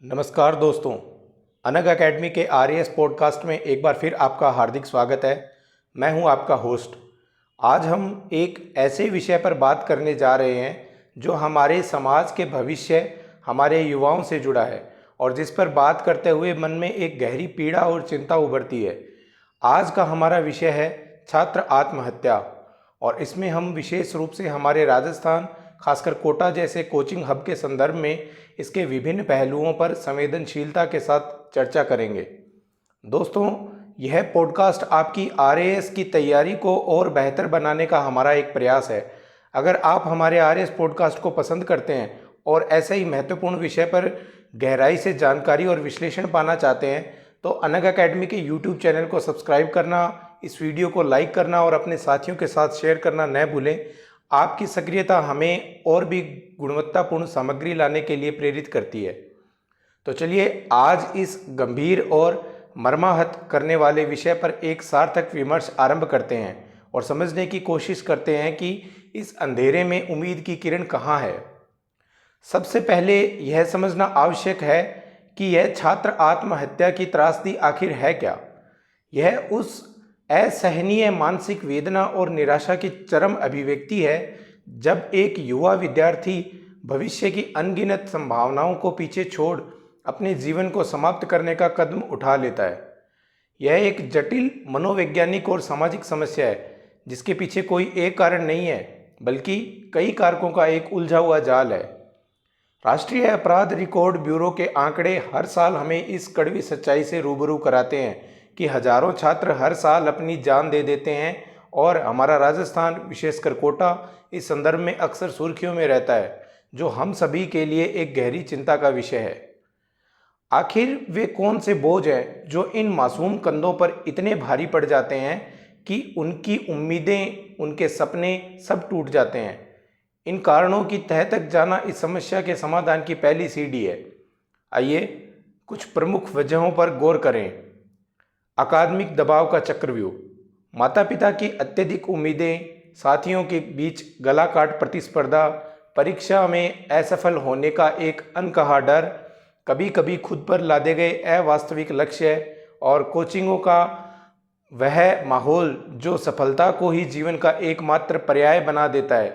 नमस्कार दोस्तों, अनग एकेडमी के आरएएस पॉडकास्ट में एक बार फिर आपका हार्दिक स्वागत है। मैं हूं आपका होस्ट। आज हम एक ऐसे विषय पर बात करने जा रहे हैं जो हमारे समाज के भविष्य, हमारे युवाओं से जुड़ा है और जिस पर बात करते हुए मन में एक गहरी पीड़ा और चिंता उभरती है। आज का हमारा विषय है छात्र आत्महत्या और इसमें हम विशेष रूप से हमारे राजस्थान, खासकर कोटा जैसे कोचिंग हब के संदर्भ में इसके विभिन्न पहलुओं पर संवेदनशीलता के साथ चर्चा करेंगे। दोस्तों, यह पॉडकास्ट आपकी आरएएस की तैयारी को और बेहतर बनाने का हमारा एक प्रयास है। अगर आप हमारे आरएएस पॉडकास्ट को पसंद करते हैं और ऐसे ही महत्वपूर्ण विषय पर गहराई से जानकारी और विश्लेषण पाना चाहते हैं तो अनग एकेडमी के यूट्यूब चैनल को सब्सक्राइब करना, इस वीडियो को लाइक करना और अपने साथियों के साथ शेयर करना न भूलें। आपकी सक्रियता हमें और भी गुणवत्तापूर्ण सामग्री लाने के लिए प्रेरित करती है। तो चलिए आज इस गंभीर और मर्माहत करने वाले विषय पर एक सार्थक विमर्श आरंभ करते हैं और समझने की कोशिश करते हैं कि इस अंधेरे में उम्मीद की किरण कहाँ है। सबसे पहले यह समझना आवश्यक है कि यह छात्र आत्महत्या की त्रासदी आखिर है क्या। यह उस असहनीय मानसिक वेदना और निराशा की चरम अभिव्यक्ति है जब एक युवा विद्यार्थी भविष्य की अनगिनत संभावनाओं को पीछे छोड़ अपने जीवन को समाप्त करने का कदम उठा लेता है। यह एक जटिल मनोवैज्ञानिक और सामाजिक समस्या है जिसके पीछे कोई एक कारण नहीं है बल्कि कई कारकों का एक उलझा हुआ जाल है। राष्ट्रीय अपराध रिकॉर्ड ब्यूरो के आंकड़े हर साल हमें इस कड़वी सच्चाई से रूबरू कराते हैं कि हजारों छात्र हर साल अपनी जान दे देते हैं और हमारा राजस्थान, विशेषकर कोटा, इस संदर्भ में अक्सर सुर्खियों में रहता है, जो हम सभी के लिए एक गहरी चिंता का विषय है। आखिर वे कौन से बोझ हैं जो इन मासूम कंधों पर इतने भारी पड़ जाते हैं कि उनकी उम्मीदें, उनके सपने सब टूट जाते हैं। इन कारणों की तह तक जाना इस समस्या के समाधान की पहली सीढ़ी है। आइए कुछ प्रमुख वजहों पर गौर करें। अकादमिक दबाव का चक्रव्यूह। माता पिता की अत्यधिक उम्मीदें, साथियों के बीच गला काट प्रतिस्पर्धा, परीक्षा में असफल होने का एक अनकहा डर, कभी कभी खुद पर लादे गए अवास्तविक लक्ष्य और कोचिंगों का वह माहौल जो सफलता को ही जीवन का एकमात्र पर्याय बना देता है।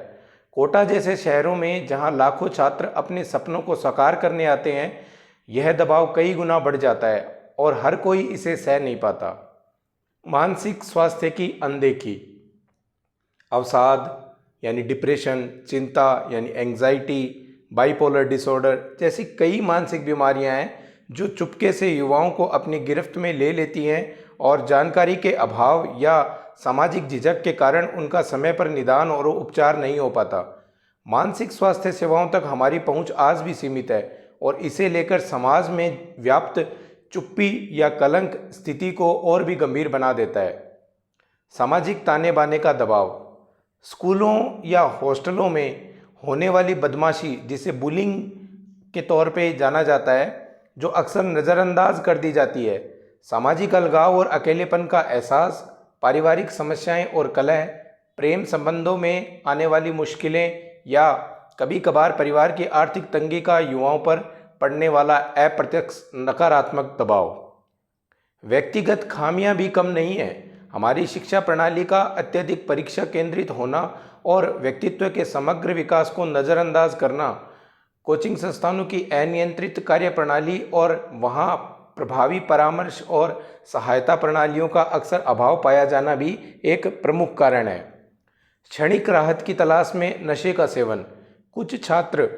कोटा जैसे शहरों में जहां लाखों छात्र अपने सपनों को साकार करने आते हैं, यह दबाव कई गुना बढ़ जाता है और हर कोई इसे सह नहीं पाता। मानसिक स्वास्थ्य की अनदेखी। अवसाद यानी डिप्रेशन, चिंता यानी एंग्जाइटी, बाइपोलर डिसऑर्डर जैसी कई मानसिक बीमारियां हैं जो चुपके से युवाओं को अपनी गिरफ्त में ले लेती हैं और जानकारी के अभाव या सामाजिक झिझक के कारण उनका समय पर निदान और उपचार नहीं हो पाता। मानसिक स्वास्थ्य सेवाओं तक हमारी पहुंच आज भी सीमित है और इसे लेकर समाज में व्याप्त चुप्पी या कलंक स्थिति को और भी गंभीर बना देता है। सामाजिक ताने बाने का दबाव। स्कूलों या हॉस्टलों में होने वाली बदमाशी, जिसे बुलिंग के तौर पे जाना जाता है, जो अक्सर नज़रअंदाज कर दी जाती है। सामाजिक अलगाव और अकेलेपन का एहसास, पारिवारिक समस्याएं और कलह, प्रेम संबंधों में आने वाली मुश्किलें या कभी कभार परिवार की आर्थिक तंगी का युवाओं पर पड़ने वाला अप्रत्यक्ष नकारात्मक दबाव। व्यक्तिगत खामियां भी कम नहीं है। हमारी शिक्षा प्रणाली का अत्यधिक परीक्षा केंद्रित होना और व्यक्तित्व के समग्र विकास को नज़रअंदाज करना, कोचिंग संस्थानों की अनियंत्रित कार्यप्रणाली और वहां प्रभावी परामर्श और सहायता प्रणालियों का अक्सर अभाव पाया जाना भी एक प्रमुख कारण है। क्षणिक राहत की तलाश में नशे का सेवन। कुछ छात्र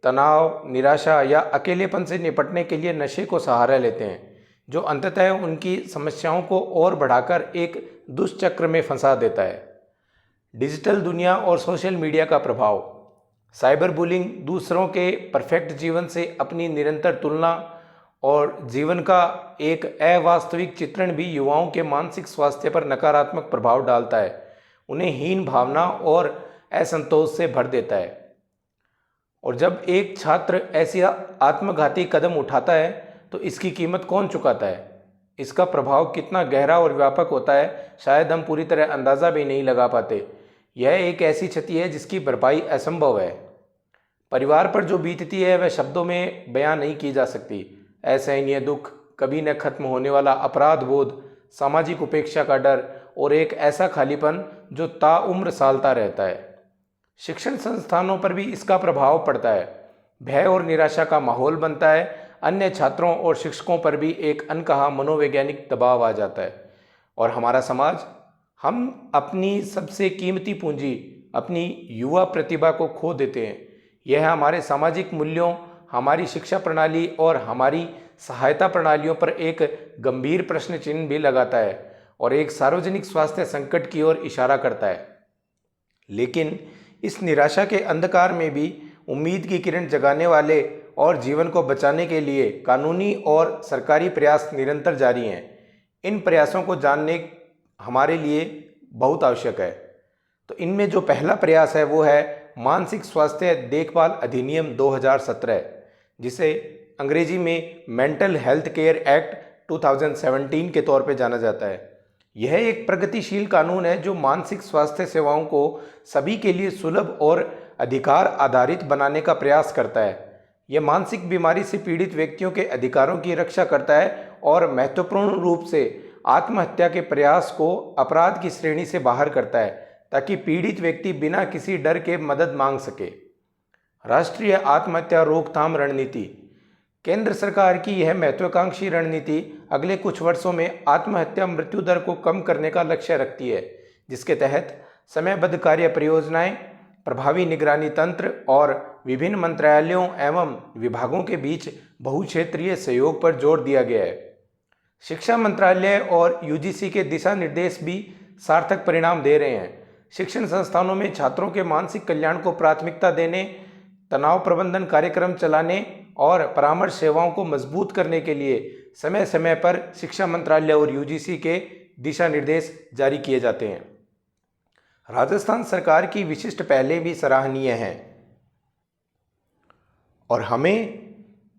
तनाव, निराशा या अकेलेपन से निपटने के लिए नशे को सहारा लेते हैं, जो अंततः उनकी समस्याओं को और बढ़ाकर एक दुष्चक्र में फंसा देता है। डिजिटल दुनिया और सोशल मीडिया का प्रभाव। साइबर बुलिंग, दूसरों के परफेक्ट जीवन से अपनी निरंतर तुलना और जीवन का एक अवास्तविक चित्रण भी युवाओं के मानसिक स्वास्थ्य पर नकारात्मक प्रभाव डालता है, उन्हें हीन भावना और असंतोष से भर देता है। और जब एक छात्र ऐसी आत्मघाती कदम उठाता है तो इसकी कीमत कौन चुकाता है? इसका प्रभाव कितना गहरा और व्यापक होता है, शायद हम पूरी तरह अंदाज़ा भी नहीं लगा पाते। यह एक ऐसी क्षति है जिसकी भरपाई असंभव है। परिवार पर जो बीतती है वह शब्दों में बयां नहीं की जा सकती। असहनीय दुख, कभी न खत्म होने वाला अपराध बोध, सामाजिक उपेक्षा का डर और एक ऐसा खालीपन जो ताउम्र सालता रहता है। शिक्षण संस्थानों पर भी इसका प्रभाव पड़ता है। भय और निराशा का माहौल बनता है। अन्य छात्रों और शिक्षकों पर भी एक अनकहा मनोवैज्ञानिक दबाव आ जाता है और हमारा समाज, हम अपनी सबसे कीमती पूंजी, अपनी युवा प्रतिभा को खो देते हैं। यह हमारे सामाजिक मूल्यों, हमारी शिक्षा प्रणाली और हमारी सहायता प्रणालियों पर एक गंभीर प्रश्न चिन्ह भी लगाता है और एक सार्वजनिक स्वास्थ्य संकट की ओर इशारा करता है। लेकिन इस निराशा के अंधकार में भी उम्मीद की किरण जगाने वाले और जीवन को बचाने के लिए कानूनी और सरकारी प्रयास निरंतर जारी हैं। इन प्रयासों को जानने हमारे लिए बहुत आवश्यक है। तो इनमें जो पहला प्रयास है वो है मानसिक स्वास्थ्य देखभाल अधिनियम 2017, जिसे अंग्रेजी में मेंटल हेल्थ केयर एक्ट 2017 के तौर पे जाना जाता है। यह एक प्रगतिशील कानून है जो मानसिक स्वास्थ्य सेवाओं को सभी के लिए सुलभ और अधिकार आधारित बनाने का प्रयास करता है। यह मानसिक बीमारी से पीड़ित व्यक्तियों के अधिकारों की रक्षा करता है और महत्वपूर्ण रूप से आत्महत्या के प्रयास को अपराध की श्रेणी से बाहर करता है, ताकि पीड़ित व्यक्ति बिना किसी डर के मदद मांग सके। राष्ट्रीय आत्महत्या रोकथाम रणनीति। केंद्र सरकार की यह महत्वाकांक्षी रणनीति अगले कुछ वर्षों में आत्महत्या मृत्यु दर को कम करने का लक्ष्य रखती है, जिसके तहत समयबद्ध कार्य परियोजनाएं, प्रभावी निगरानी तंत्र और विभिन्न मंत्रालयों एवं विभागों के बीच बहुक्षेत्रीय सहयोग पर जोर दिया गया है। शिक्षा मंत्रालय और यूजीसी के दिशा निर्देश भी सार्थक परिणाम दे रहे हैं। शिक्षण संस्थानों में छात्रों के मानसिक कल्याण को प्राथमिकता देने, तनाव प्रबंधन कार्यक्रम चलाने और परामर्श सेवाओं को मजबूत करने के लिए समय समय पर शिक्षा मंत्रालय और यूजीसी के दिशा निर्देश जारी किए जाते हैं। राजस्थान सरकार की विशिष्ट पहलें भी सराहनीय हैं और हमें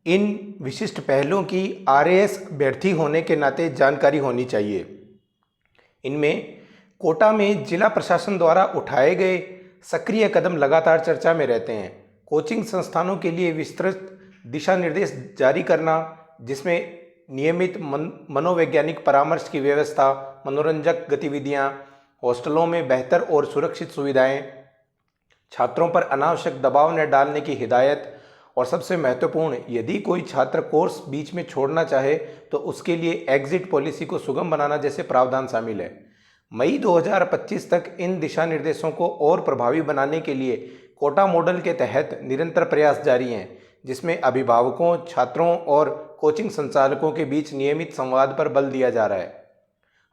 इन विशिष्ट पहलों की आरएएस अभ्यर्थी होने के नाते जानकारी होनी चाहिए। इनमें कोटा में जिला प्रशासन द्वारा उठाए गए सक्रिय कदम लगातार चर्चा में रहते हैं। कोचिंग संस्थानों के लिए विस्तृत दिशा निर्देश जारी करना, जिसमें नियमित मनोवैज्ञानिक परामर्श की व्यवस्था, मनोरंजक गतिविधियां, हॉस्टलों में बेहतर और सुरक्षित सुविधाएं, छात्रों पर अनावश्यक दबाव न डालने की हिदायत और सबसे महत्वपूर्ण, यदि कोई छात्र कोर्स बीच में छोड़ना चाहे तो उसके लिए एग्जिट पॉलिसी को सुगम बनाना जैसे प्रावधान शामिल है। मई 2025 तक इन दिशा निर्देशों को और प्रभावी बनाने के लिए कोटा मॉडल के तहत निरंतर प्रयास जारी हैं, जिसमें अभिभावकों, छात्रों और कोचिंग संचालकों के बीच नियमित संवाद पर बल दिया जा रहा है।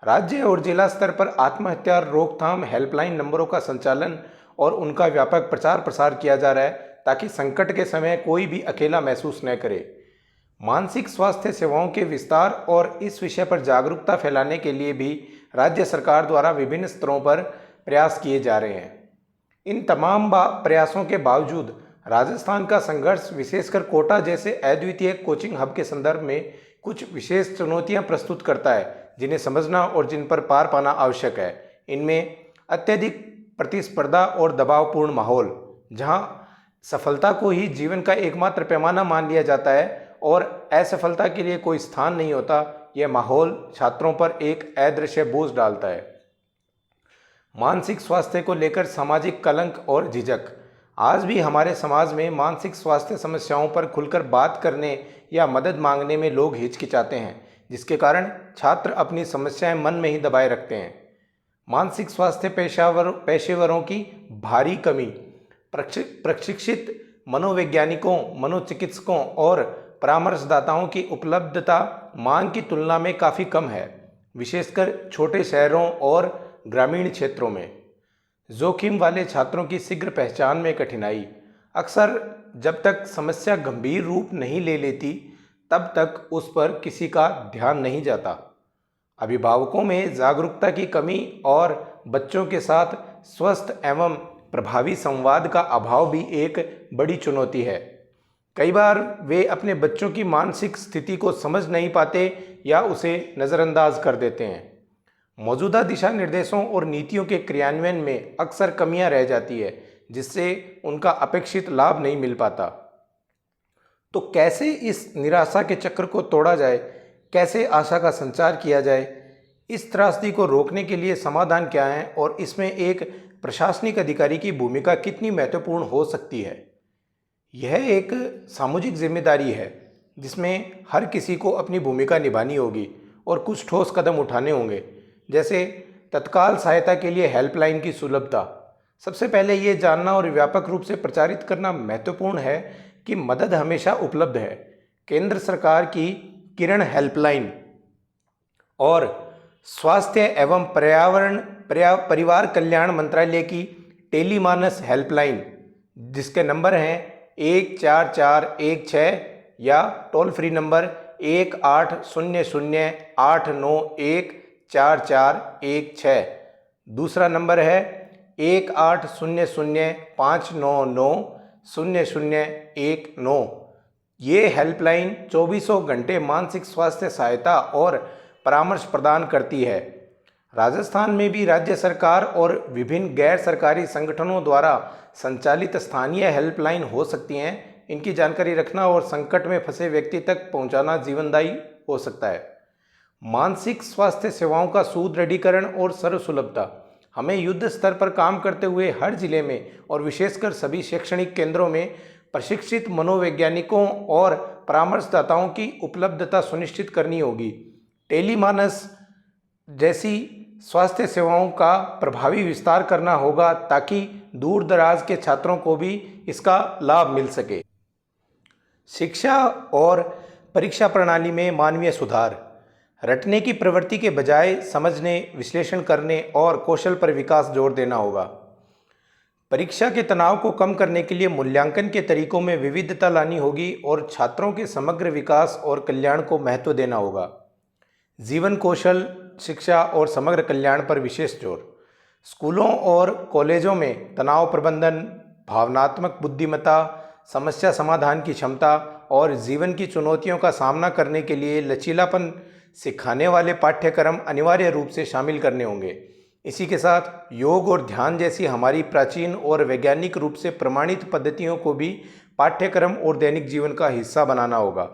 राज्य और जिला स्तर पर आत्महत्या रोकथाम हेल्पलाइन नंबरों का संचालन और उनका व्यापक प्रचार प्रसार किया जा रहा है, ताकि संकट के समय कोई भी अकेला महसूस न करे। मानसिक स्वास्थ्य सेवाओं के विस्तार और इस विषय पर जागरूकता फैलाने के लिए भी राज्य सरकार द्वारा विभिन्न स्तरों पर प्रयास किए जा रहे हैं। इन तमाम प्रयासों के बावजूद राजस्थान का संघर्ष, विशेषकर कोटा जैसे अद्वितीय कोचिंग हब के संदर्भ में, कुछ विशेष चुनौतियां प्रस्तुत करता है, जिन्हें समझना और जिन पर पार पाना आवश्यक है। इनमें अत्यधिक प्रतिस्पर्धा और दबावपूर्ण माहौल, जहां सफलता को ही जीवन का एकमात्र पैमाना मान लिया जाता है और असफलता के लिए कोई स्थान नहीं होता, यह माहौल छात्रों पर एक अदृश्य बोझ डालता है। मानसिक स्वास्थ्य को लेकर सामाजिक कलंक और झिझक। आज भी हमारे समाज में मानसिक स्वास्थ्य समस्याओं पर खुलकर बात करने या मदद मांगने में लोग हिचकिचाते हैं, जिसके कारण छात्र अपनी समस्याएं मन में ही दबाए रखते हैं। मानसिक स्वास्थ्य पेशेवरों की भारी कमी, प्रशिक्षित मनोवैज्ञानिकों, मनोचिकित्सकों और परामर्शदाताओं की उपलब्धता मांग की तुलना में काफ़ी कम है, विशेषकर छोटे शहरों और ग्रामीण क्षेत्रों में। जोखिम वाले छात्रों की शीघ्र पहचान में कठिनाई। अक्सर जब तक समस्या गंभीर रूप नहीं ले लेती, तब तक उस पर किसी का ध्यान नहीं जाता। अभिभावकों में जागरूकता की कमी और बच्चों के साथ स्वस्थ एवं प्रभावी संवाद का अभाव भी एक बड़ी चुनौती है। कई बार वे अपने बच्चों की मानसिक स्थिति को समझ नहीं पाते या उसे नज़रअंदाज कर देते हैं। मौजूदा दिशा निर्देशों और नीतियों के क्रियान्वयन में अक्सर कमियां रह जाती है, जिससे उनका अपेक्षित लाभ नहीं मिल पाता। तो कैसे इस निराशा के चक्र को तोड़ा जाए, कैसे आशा का संचार किया जाए, इस त्रासदी को रोकने के लिए समाधान क्या है और इसमें एक प्रशासनिक अधिकारी की भूमिका कितनी महत्वपूर्ण हो सकती है। यह एक सामूहिक जिम्मेदारी है जिसमें हर किसी को अपनी भूमिका निभानी होगी और कुछ ठोस कदम उठाने होंगे, जैसे तत्काल सहायता के लिए हेल्पलाइन की सुलभता। सबसे पहले ये जानना और व्यापक रूप से प्रचारित करना महत्वपूर्ण है कि मदद हमेशा उपलब्ध है। केंद्र सरकार की किरण हेल्पलाइन और स्वास्थ्य एवं परिवार कल्याण मंत्रालय की टेलीमानस हेल्पलाइन, जिसके नंबर हैं 14416 या टोल फ्री नंबर 1800891441। दूसरा नंबर है 180059900019। ये हेल्पलाइन 24 घंटे मानसिक स्वास्थ्य सहायता और परामर्श प्रदान करती है। राजस्थान में भी राज्य सरकार और विभिन्न गैर सरकारी संगठनों द्वारा संचालित स्थानीय हेल्पलाइन हो सकती हैं। इनकी जानकारी रखना और संकट में फंसे व्यक्ति तक पहुंचाना जीवनदायी हो सकता है। मानसिक स्वास्थ्य सेवाओं का सुदृढ़ीकरण और सर्वसुलभता। हमें युद्ध स्तर पर काम करते हुए हर जिले में और विशेषकर सभी शैक्षणिक केंद्रों में प्रशिक्षित मनोवैज्ञानिकों और परामर्शदाताओं की उपलब्धता सुनिश्चित करनी होगी। टेलीमानस जैसी स्वास्थ्य सेवाओं का प्रभावी विस्तार करना होगा ताकि दूर दराज के छात्रों को भी इसका लाभ मिल सके। शिक्षा और परीक्षा प्रणाली में मानवीय सुधार। रटने की प्रवृत्ति के बजाय समझने, विश्लेषण करने और कौशल पर विकास जोर देना होगा। परीक्षा के तनाव को कम करने के लिए मूल्यांकन के तरीकों में विविधता लानी होगी और छात्रों के समग्र विकास और कल्याण को महत्व देना होगा। जीवन कौशल शिक्षा और समग्र कल्याण पर विशेष जोर। स्कूलों और कॉलेजों में तनाव प्रबंधन, भावनात्मक बुद्धिमत्ता, समस्या समाधान की क्षमता और जीवन की चुनौतियों का सामना करने के लिए लचीलापन सिखाने वाले पाठ्यक्रम अनिवार्य रूप से शामिल करने होंगे। इसी के साथ योग और ध्यान जैसी हमारी प्राचीन और वैज्ञानिक रूप से प्रमाणित पद्धतियों को भी पाठ्यक्रम और दैनिक जीवन का हिस्सा बनाना होगा।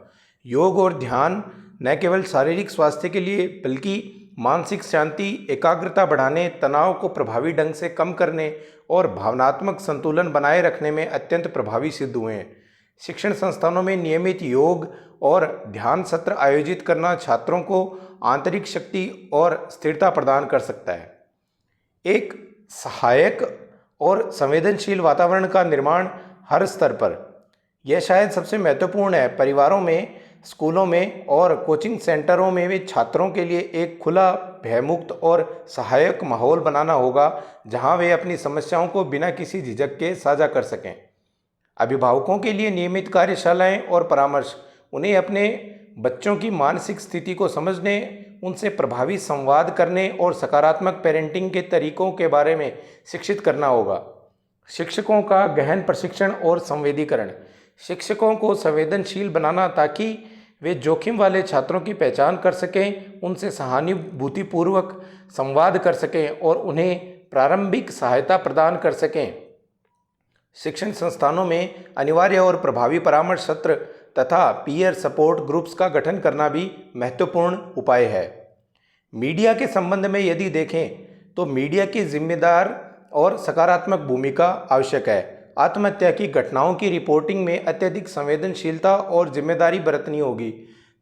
योग और ध्यान न केवल शारीरिक स्वास्थ्य के लिए बल्कि मानसिक शांति, एकाग्रता बढ़ाने, तनाव को प्रभावी ढंग से कम करने और भावनात्मक संतुलन बनाए रखने में अत्यंत प्रभावी सिद्ध हुए हैं। शिक्षण संस्थानों में नियमित योग और ध्यान सत्र आयोजित करना छात्रों को आंतरिक शक्ति और स्थिरता प्रदान कर सकता है। एक सहायक और संवेदनशील वातावरण का निर्माण हर स्तर पर, यह शायद सबसे महत्वपूर्ण है। परिवारों में, स्कूलों में और कोचिंग सेंटरों में भी छात्रों के लिए एक खुला, भयमुक्त और सहायक माहौल बनाना होगा जहां वे अपनी समस्याओं को बिना किसी झिझक के साझा कर सकें। अभिभावकों के लिए नियमित कार्यशालाएं और परामर्श, उन्हें अपने बच्चों की मानसिक स्थिति को समझने, उनसे प्रभावी संवाद करने और सकारात्मक पेरेंटिंग के तरीकों के बारे में शिक्षित करना होगा। शिक्षकों का गहन प्रशिक्षण और संवेदीकरण। शिक्षकों को संवेदनशील बनाना ताकि वे जोखिम वाले छात्रों की पहचान कर सकें, उनसे सहानुभूतिपूर्वक संवाद कर सकें और उन्हें प्रारंभिक सहायता प्रदान कर सकें। शिक्षण संस्थानों में अनिवार्य और प्रभावी परामर्श सत्र तथा पीयर सपोर्ट ग्रुप्स का गठन करना भी महत्वपूर्ण उपाय है। मीडिया के संबंध में यदि देखें तो मीडिया की जिम्मेदार और सकारात्मक भूमिका आवश्यक है। आत्महत्या की घटनाओं की रिपोर्टिंग में अत्यधिक संवेदनशीलता और जिम्मेदारी बरतनी होगी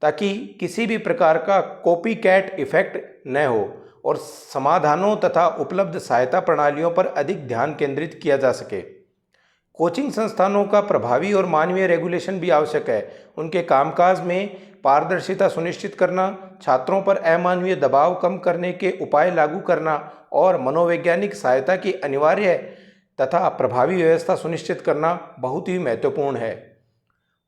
ताकि किसी भी प्रकार का कॉपी कैट इफेक्ट न हो और समाधानों तथा उपलब्ध सहायता प्रणालियों पर अधिक ध्यान केंद्रित किया जा सके। कोचिंग संस्थानों का प्रभावी और मानवीय रेगुलेशन भी आवश्यक है। उनके कामकाज में पारदर्शिता सुनिश्चित करना, छात्रों पर अमानवीय दबाव कम करने के उपाय लागू करना और मनोवैज्ञानिक सहायता की अनिवार्य तथा प्रभावी व्यवस्था सुनिश्चित करना बहुत ही महत्वपूर्ण है।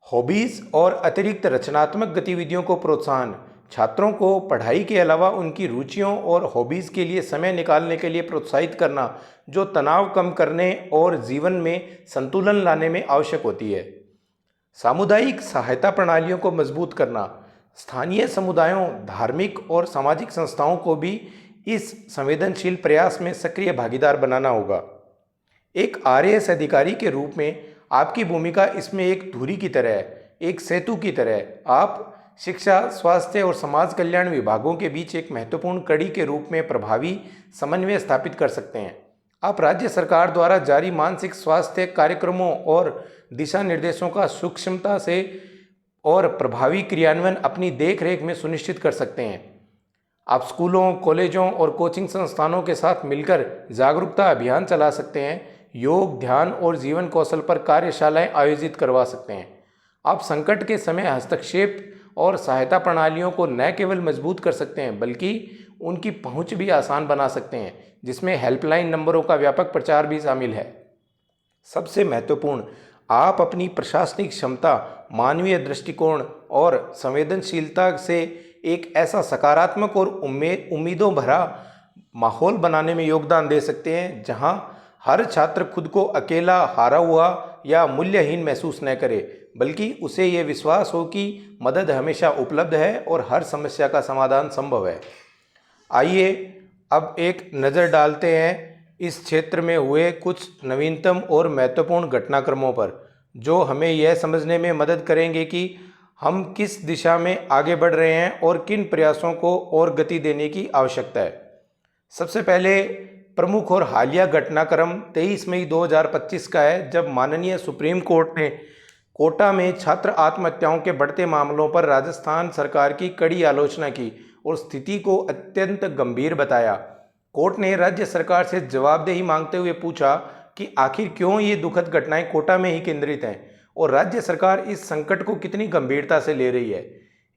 हॉबीज़ और अतिरिक्त रचनात्मक गतिविधियों को प्रोत्साहन। छात्रों को पढ़ाई के अलावा उनकी रुचियों और हॉबीज़ के लिए समय निकालने के लिए प्रोत्साहित करना, जो तनाव कम करने और जीवन में संतुलन लाने में आवश्यक होती है। सामुदायिक सहायता प्रणालियों को मजबूत करना। स्थानीय समुदायों, धार्मिक और सामाजिक संस्थाओं को भी इस संवेदनशील प्रयास में सक्रिय भागीदार बनाना होगा। एक आरएएस अधिकारी के रूप में आपकी भूमिका इसमें एक धुरी की तरह है, एक सेतु की तरह है। आप शिक्षा, स्वास्थ्य और समाज कल्याण विभागों के बीच एक महत्वपूर्ण कड़ी के रूप में प्रभावी समन्वय स्थापित कर सकते हैं। आप राज्य सरकार द्वारा जारी मानसिक स्वास्थ्य कार्यक्रमों और दिशा निर्देशों का सूक्ष्मता से और प्रभावी क्रियान्वयन अपनी देखरेख में सुनिश्चित कर सकते हैं। आप स्कूलों, कॉलेजों और कोचिंग संस्थानों के साथ मिलकर जागरूकता अभियान चला सकते हैं, योग, ध्यान और जीवन कौशल पर कार्यशालाएं आयोजित करवा सकते हैं। आप संकट के समय हस्तक्षेप और सहायता प्रणालियों को न केवल मजबूत कर सकते हैं बल्कि उनकी पहुंच भी आसान बना सकते हैं, जिसमें हेल्पलाइन नंबरों का व्यापक प्रचार भी शामिल है। सबसे महत्वपूर्ण, आप अपनी प्रशासनिक क्षमता, मानवीय दृष्टिकोण और संवेदनशीलता से एक ऐसा सकारात्मक और उम्मीदों भरा माहौल बनाने में योगदान दे सकते हैं जहां हर छात्र खुद को अकेला, हारा हुआ या मूल्यहीन महसूस न करे, बल्कि उसे ये विश्वास हो कि मदद हमेशा उपलब्ध है और हर समस्या का समाधान संभव है। आइए अब एक नज़र डालते हैं इस क्षेत्र में हुए कुछ नवीनतम और महत्वपूर्ण घटनाक्रमों पर, जो हमें यह समझने में मदद करेंगे कि हम किस दिशा में आगे बढ़ रहे हैं और किन प्रयासों को और गति देने की आवश्यकता है। सबसे पहले प्रमुख और हालिया घटनाक्रम 23 मई 2025 का है, जब माननीय सुप्रीम कोर्ट ने कोटा में छात्र आत्महत्याओं के बढ़ते मामलों पर राजस्थान सरकार की कड़ी आलोचना की और स्थिति को अत्यंत गंभीर बताया। कोर्ट ने राज्य सरकार से जवाबदेही मांगते हुए पूछा कि आखिर क्यों ये दुखद घटनाएं कोटा में ही केंद्रित हैं और राज्य सरकार इस संकट को कितनी गंभीरता से ले रही है।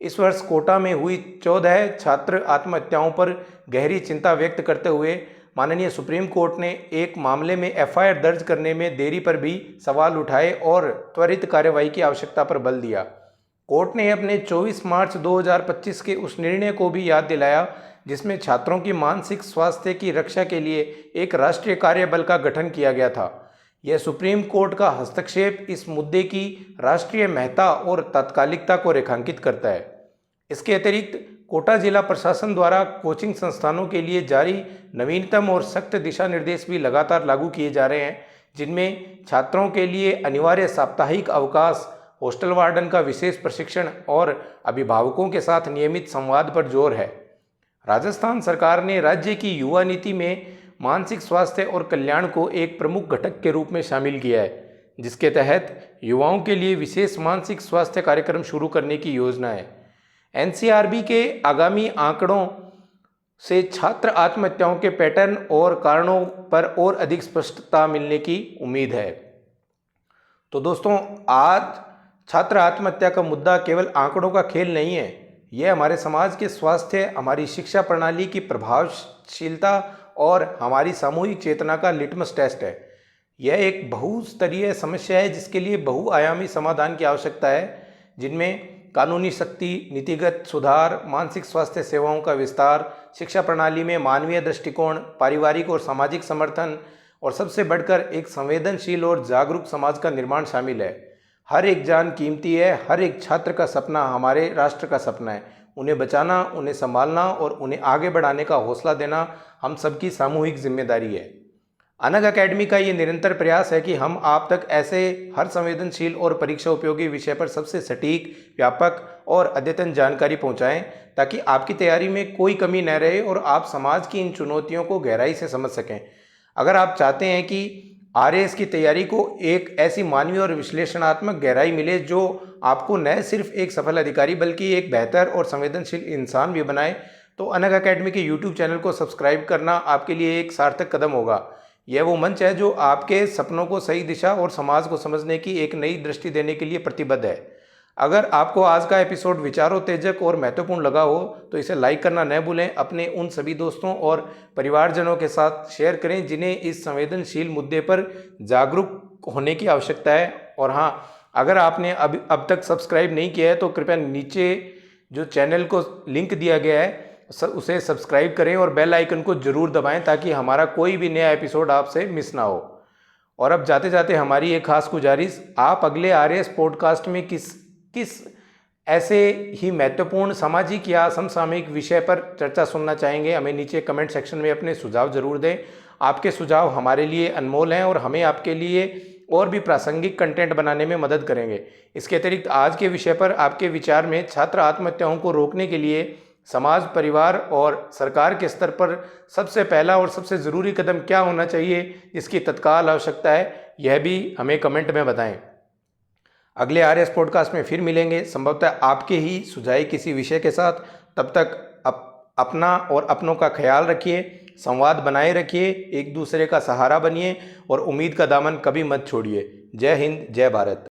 इस वर्ष कोटा में हुई 14 छात्र आत्महत्याओं पर गहरी चिंता व्यक्त करते हुए माननीय सुप्रीम कोर्ट ने एक मामले में एफआईआर दर्ज करने में देरी पर भी सवाल उठाए और त्वरित कार्यवाही की आवश्यकता पर बल दिया। कोर्ट ने अपने 24 मार्च 2025 के उस निर्णय को भी याद दिलाया जिसमें छात्रों की मानसिक स्वास्थ्य की रक्षा के लिए एक राष्ट्रीय कार्यबल का गठन किया गया था। यह सुप्रीम कोर्ट का हस्तक्षेप इस मुद्दे की राष्ट्रीय महत्ता और तात्कालिकता को रेखांकित करता है। इसके अतिरिक्त कोटा जिला प्रशासन द्वारा कोचिंग संस्थानों के लिए जारी नवीनतम और सख्त दिशा निर्देश भी लगातार लागू किए जा रहे हैं, जिनमें छात्रों के लिए अनिवार्य साप्ताहिक अवकाश, हॉस्टल वार्डन का विशेष प्रशिक्षण और अभिभावकों के साथ नियमित संवाद पर जोर है। राजस्थान सरकार ने राज्य की युवा नीति में मानसिक स्वास्थ्य और कल्याण को एक प्रमुख घटक के रूप में शामिल किया है, जिसके तहत युवाओं के लिए विशेष मानसिक स्वास्थ्य कार्यक्रम शुरू करने की योजना है। एनसीआरबी के आगामी आंकड़ों से छात्र आत्महत्याओं के पैटर्न और कारणों पर और अधिक स्पष्टता मिलने की उम्मीद है। तो दोस्तों, आज छात्र आत्महत्या का मुद्दा केवल आंकड़ों का खेल नहीं है, यह हमारे समाज के स्वास्थ्य, हमारी शिक्षा प्रणाली की प्रभावशीलता और हमारी सामूहिक चेतना का लिटमस टेस्ट है। यह एक बहुस्तरीय समस्या है जिसके लिए बहुआयामी समाधान की आवश्यकता है, जिनमें कानूनी शक्ति, नीतिगत सुधार, मानसिक स्वास्थ्य सेवाओं का विस्तार, शिक्षा प्रणाली में मानवीय दृष्टिकोण, पारिवारिक और सामाजिक समर्थन और सबसे बढ़कर एक संवेदनशील और जागरूक समाज का निर्माण शामिल है। हर एक जान कीमती है, हर एक छात्र का सपना हमारे राष्ट्र का सपना है। उन्हें बचाना, उन्हें संभालना और उन्हें आगे बढ़ाने का हौसला देना हम सबकी सामूहिक जिम्मेदारी है। अनग अकेडमी का ये निरंतर प्रयास है कि हम आप तक ऐसे हर संवेदनशील और परीक्षा उपयोगी विषय पर सबसे सटीक, व्यापक और अद्यतन जानकारी पहुंचाएं, ताकि आपकी तैयारी में कोई कमी न रहे और आप समाज की इन चुनौतियों को गहराई से समझ सकें। अगर आप चाहते हैं कि आरएएस की तैयारी को एक ऐसी मानवीय और विश्लेषणात्मक गहराई मिले जो आपको न सिर्फ एक सफल अधिकारी बल्कि एक बेहतर और संवेदनशील इंसान भी बनाए, तो अनग अकेडमी के यूट्यूब चैनल को सब्सक्राइब करना आपके लिए एक सार्थक कदम होगा। यह वो मंच है जो आपके सपनों को सही दिशा और समाज को समझने की एक नई दृष्टि देने के लिए प्रतिबद्ध है। अगर आपको आज का एपिसोड विचारोत्तेजक और महत्वपूर्ण लगा हो तो इसे लाइक करना न भूलें। अपने उन सभी दोस्तों और परिवारजनों के साथ शेयर करें जिन्हें इस संवेदनशील मुद्दे पर जागरूक होने की आवश्यकता है। और हाँ, अगर आपने अब तक सब्सक्राइब नहीं किया है तो कृपया नीचे जो चैनल को लिंक दिया गया है उसे सब्सक्राइब करें और बेल आइकन को जरूर दबाएं, ताकि हमारा कोई भी नया एपिसोड आपसे मिस ना हो। और अब जाते जाते हमारी एक खास गुजारिश, आप अगले आरएएस पॉडकास्ट में किस ऐसे ही महत्वपूर्ण सामाजिक या समसामयिक विषय पर चर्चा सुनना चाहेंगे, हमें नीचे कमेंट सेक्शन में अपने सुझाव जरूर दें। आपके सुझाव हमारे लिए अनमोल हैं और हमें आपके लिए और भी प्रासंगिक कंटेंट बनाने में मदद करेंगे। इसके अतिरिक्त आज के विषय पर आपके विचार में छात्र आत्महत्याओं को रोकने के लिए समाज, परिवार और सरकार के स्तर पर सबसे पहला और सबसे ज़रूरी कदम क्या होना चाहिए, जिसकी तत्काल आवश्यकता है, यह भी हमें कमेंट में बताएं। अगले आरएस पॉडकास्ट में फिर मिलेंगे, संभवतः आपके ही सुझाए किसी विषय के साथ। तब तक अपना और अपनों का ख्याल रखिए, संवाद बनाए रखिए, एक दूसरे का सहारा बनिए और उम्मीद का दामन कभी मत छोड़िए। जय हिंद, जय भारत।